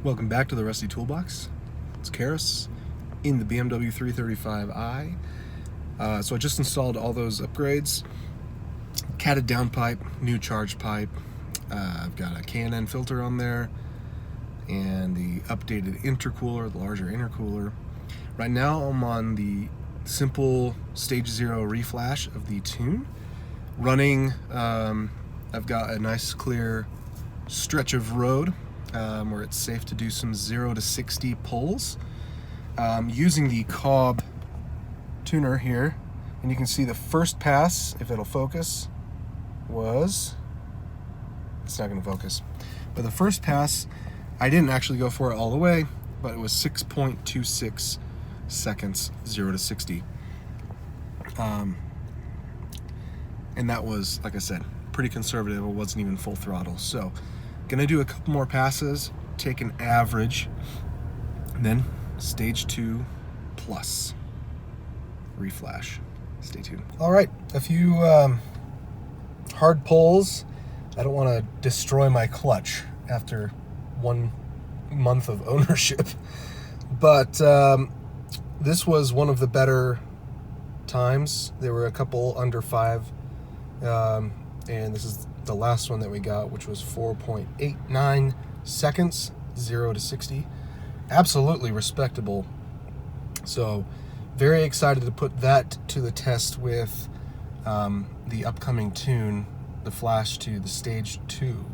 Welcome back to the Rusty Toolbox. It's Karis in the BMW 335i. So I just installed all those upgrades. Catted downpipe, new charge pipe. I've got a K&N filter on there and the updated intercooler, the larger intercooler. Right now I'm on the simple stage 0 reflash of the tune. Running, I've got a nice clear stretch of road where it's safe to do some 0 to 60 pulls. Using the COBB tuner here, and you can see the first pass, if it'll focus, was, it's not going to focus, but the first pass, I didn't actually go for it all the way, but it was 6.26 seconds, 0 to 60. And that was, like I said, pretty conservative. It wasn't even full throttle. So gonna do a couple more passes, take an average, and then stage 2 plus reflash. Stay tuned. All right, a few hard pulls. I don't want to destroy my clutch after 1 month of ownership, but this was one of the better times. There were a couple under 5, and this is the last one that we got, which was 4.89 seconds, 0 to 60. Absolutely respectable. So very excited to put that to the test with the upcoming tune, the flash to the stage 2.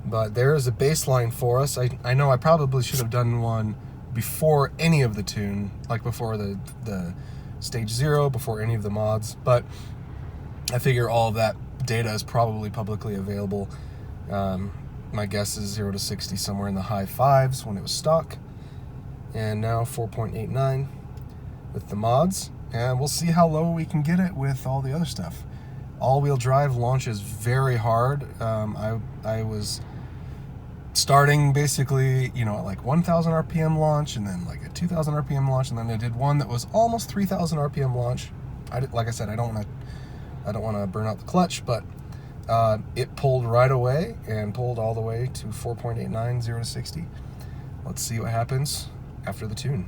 But there is a baseline for us. I know I probably should have done one before any of the tune, like before the stage 0, before any of the mods, but I figure all of that data is probably publicly available. My guess is 0 to 60 somewhere in the high 5s when it was stock, and now 4.89 with the mods, and we'll see how low we can get it with all the other stuff. All-wheel drive launches very hard. I was starting basically, you know, at like 1,000 RPM launch, and then like a 2,000 RPM launch, and then I did one that was almost 3,000 RPM launch. Like I said, I don't want to burn out the clutch, but it pulled right away and pulled all the way to 4.89, 0 to 60. Let's see what happens after the tune.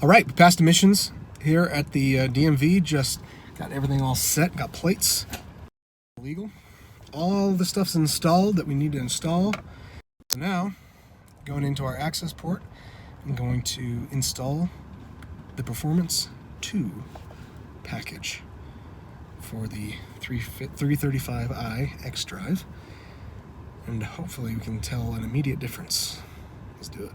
All right, we passed emissions here at the DMV. Just got everything all set, got plates, legal. All the stuff's installed that we need to install. So now, going into our access port, I'm going to install the Performance 2 package for the 335i xDrive, and hopefully we can tell an immediate difference. Let's do it.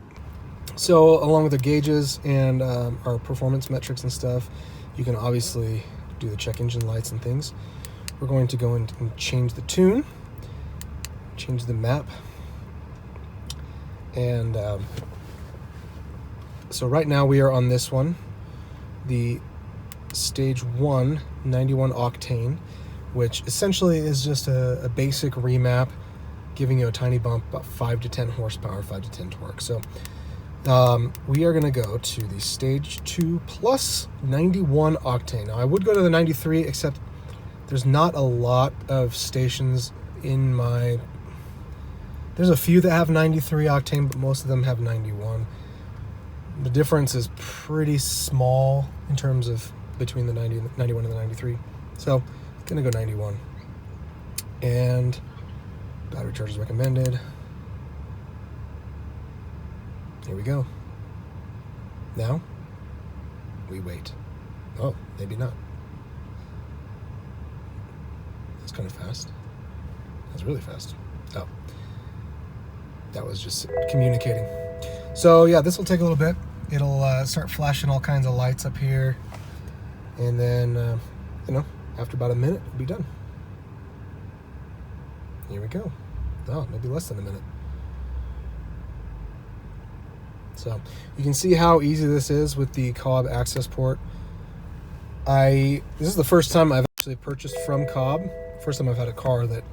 So along with the gauges and our performance metrics and stuff, you can obviously do the check engine lights and things. We're going to go in and change the tune, change the map, and so right now we are on this one, the stage 1 91 octane, which essentially is just a basic remap, giving you a tiny bump, about 5 to 10 horsepower, 5 to 10 torque. So we are going to go to the stage 2 plus 91 octane. Now I would go to the 93, except there's not a lot of stations in my, there's a few that have 93 octane, but most of them have 91. The difference is pretty small in terms of between the 91 and the 93. So gonna go 91. And battery charge is recommended. Here we go. Now we wait. Oh, maybe not. That's kind of fast. That's really fast. Oh, that was just communicating. So yeah, this will take a little bit. It'll start flashing all kinds of lights up here, and then you know, after about a minute, it'll be done. Here we go. Oh, maybe less than a minute. So you can see how easy this is with the COBB access port. This is the first time I've actually purchased from COBB. First time I've had a car that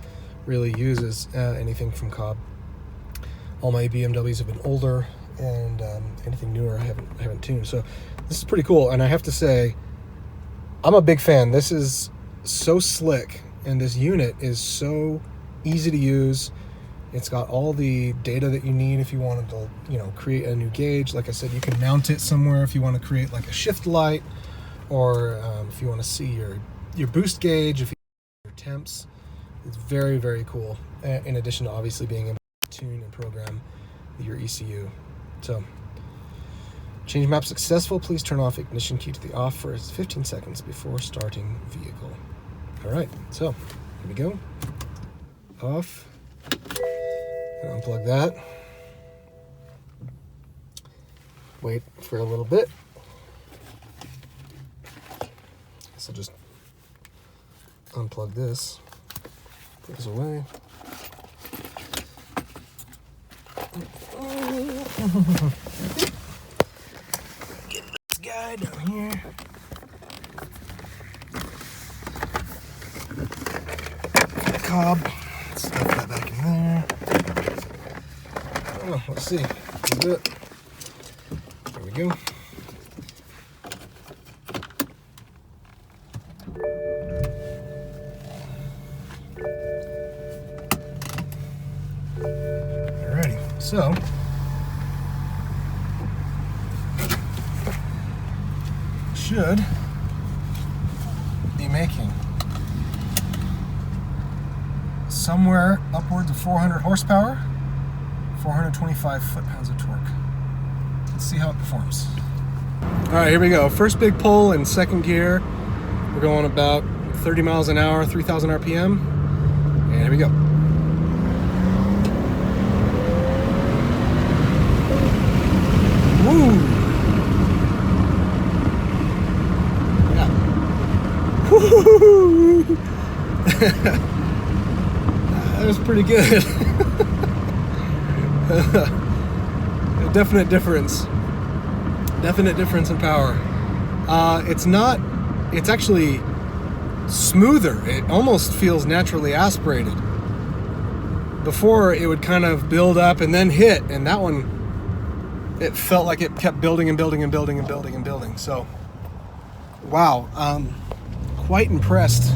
really uses anything from COBB. All my BMWs have been older, and anything newer I haven't tuned. So this is pretty cool, and I have to say, I'm a big fan. This is so slick, and this unit is so easy to use. It's got all the data that you need if you wanted to, you know, create a new gauge. Like I said, you can mount it somewhere if you want to create like a shift light, or if you want to see your boost gauge, if you your temps. It's very, very cool. In addition to obviously being able to tune and program your ECU. So, change map successful. Please turn off ignition key to the off for 15 seconds before starting vehicle. All right, so here we go. Off. Unplug that. Wait for a little bit. So just unplug this. Put this away. Get this guy down here. Cob. Stuff that back in there. Oh, let's see. We'll do it. There we go. Alrighty, so should be making somewhere upwards of 400 horsepower, 425 foot-pounds of torque. Let's see how it performs. All right, here we go. First big pull in second gear. We're going about 30 miles an hour, 3,000 RPM. And here we go. Woo! Yeah. Woo! That was pretty good. A definite difference in power. It's actually smoother. It almost feels naturally aspirated. Before it would kind of build up and then hit, and that one, it felt like it kept building and building and building and building and building. So, wow, quite impressed.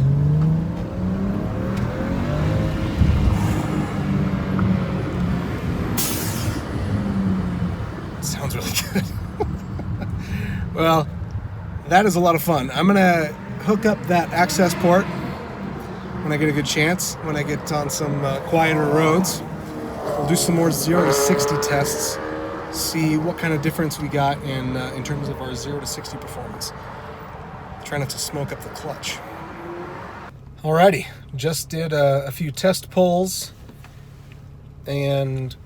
Sounds really good. Well, that is a lot of fun. I'm gonna hook up that access port when I get a good chance, when I get on some quieter roads. We'll do some more 0 to 60 tests, see what kind of difference we got in terms of our 0 to 60 performance. Try not to smoke up the clutch. Alrighty, just did a few test pulls, and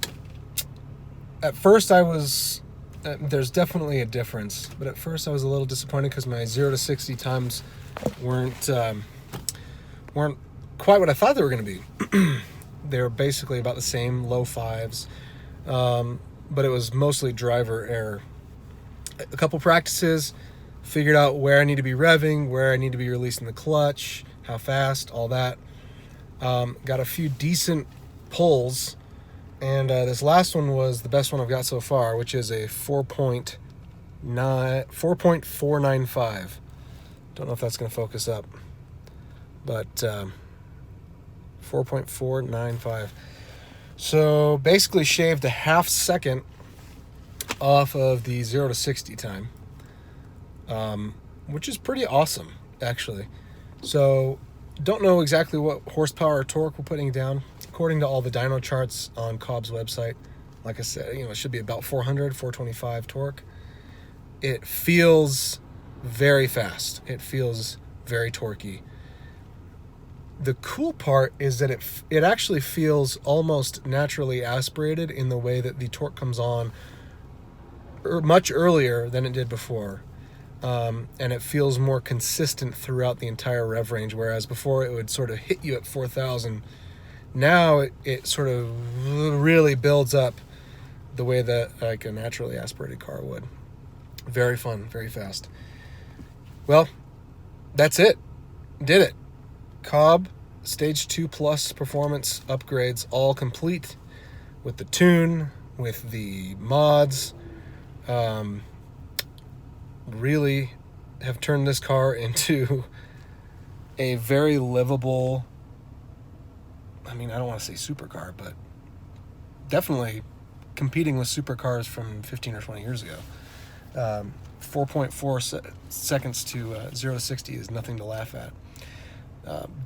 at first I was, there's definitely a difference, but at first I was a little disappointed because my 0 to 60 times weren't quite what I thought they were going to be. They were basically about the same, low fives, but it was mostly driver error. A couple practices, figured out where I need to be revving, where I need to be releasing the clutch, how fast, all that. Got a few decent pulls. And this last one was the best one I've got so far, which is a 4.495. Don't know if that's going to focus up, but 4.495. So basically shaved a half second off of the 0 to 60 time, which is pretty awesome, actually. So don't know exactly what horsepower or torque we're putting down. According to all the dyno charts on COBB's website, like I said, it should be about 400, 425 torque. It feels very fast. It feels very torquey. The cool part is that it actually feels almost naturally aspirated in the way that the torque comes on much earlier than it did before. And it feels more consistent throughout the entire rev range, whereas before it would sort of hit you at 4,000. Now it sort of really builds up the way that like a naturally aspirated car would. Very fun, very fast. Well, that's it. Did it. COBB Stage 2 Plus performance upgrades all complete with the tune, with the mods. Really have turned this car into a very livable, I mean, I don't want to say supercar, but definitely competing with supercars from 15 or 20 years ago. 4.4 seconds to 0 to 60 is nothing to laugh at.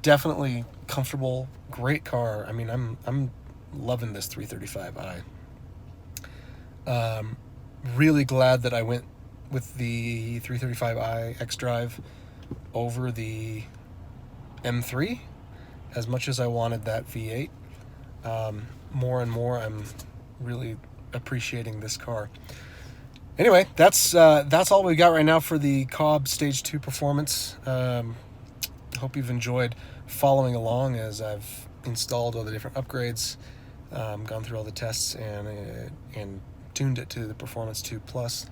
Definitely comfortable, great car. I mean, I'm loving this 335i. Really glad that I went with the 335i xDrive over the M3, as much as I wanted that V8. More and more, I'm really appreciating this car. Anyway, that's all we got right now for the COBB Stage 2 performance. Hope you've enjoyed following along as I've installed all the different upgrades, gone through all the tests, and tuned it to the Performance 2 Plus.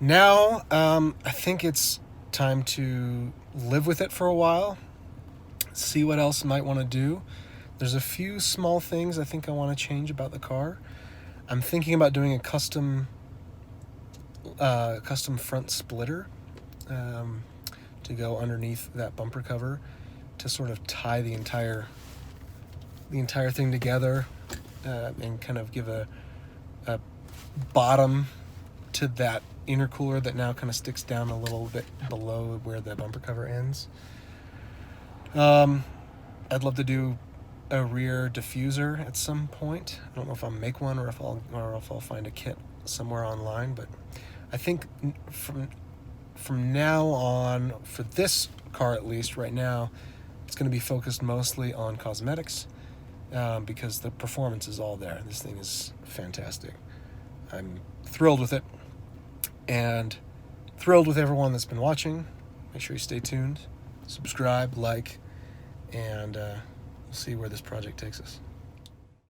Now, I think it's time to live with it for a while, see what else I might want to do. There's a few small things I think I want to change about the car. I'm thinking about doing a custom front splitter to go underneath that bumper cover to sort of tie the entire thing together, and kind of give a bottom to that intercooler that now kind of sticks down a little bit below where the bumper cover ends. I'd love to do a rear diffuser at some point. I don't know if I'll make one or if I'll find a kit somewhere online, but I think from now on, for this car at least right now, it's going to be focused mostly on cosmetics, because the performance is all there. This thing is fantastic. I'm thrilled with it, and thrilled with everyone that's been watching. Make sure you stay tuned, subscribe, like, and we'll see where this project takes us.